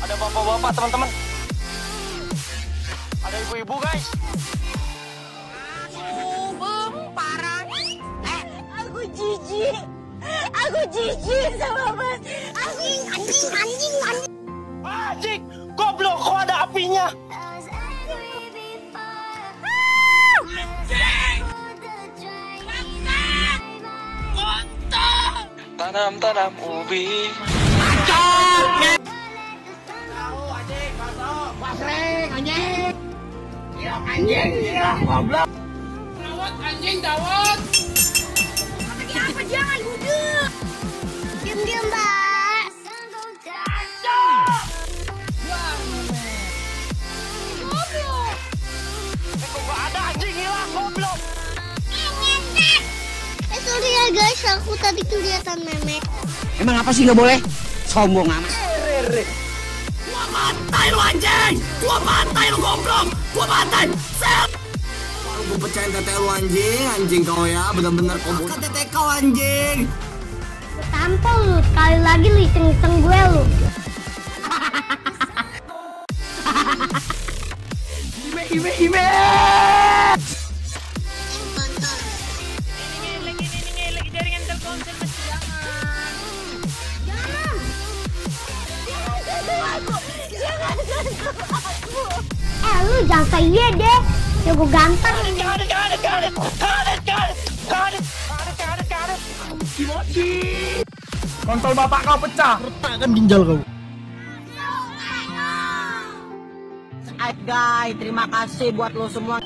Ada bapak-bapak, teman-teman. Ada ibu-ibu, guys. Parah. Aku jijik. Aku jijik sama Mas. Anjing. Anjing, goblok, kok ada apinya? Tanam ubi. Goblok. Dawat anjing, dawat. Apa jangan budek. Diam, Mbak. Goblok. Kok nggak ada anjing hilang, goblok. Sorry ya guys, aku tadi kelihatan memek. Emang apa sih nggak boleh? Sombong amat. Gua bantai lu anjing. Gua bantai lu goblok. Gua bantai. Gue pecahin tete lu anjing kau ya, bener-bener kau bukan tete kau anjing. Tampol lu, sekali lagi lu iseng-iseng gue lu. Ime. Ini lagi jaringan Telkomsel Mas, jangan. Jangan sentuh aku. Lu jangan kayak deh. Ya gue ganteng ini. Kontol bapak kau pecah. Retakkan ginjal kau. Guys, terima kasih buat lo semua.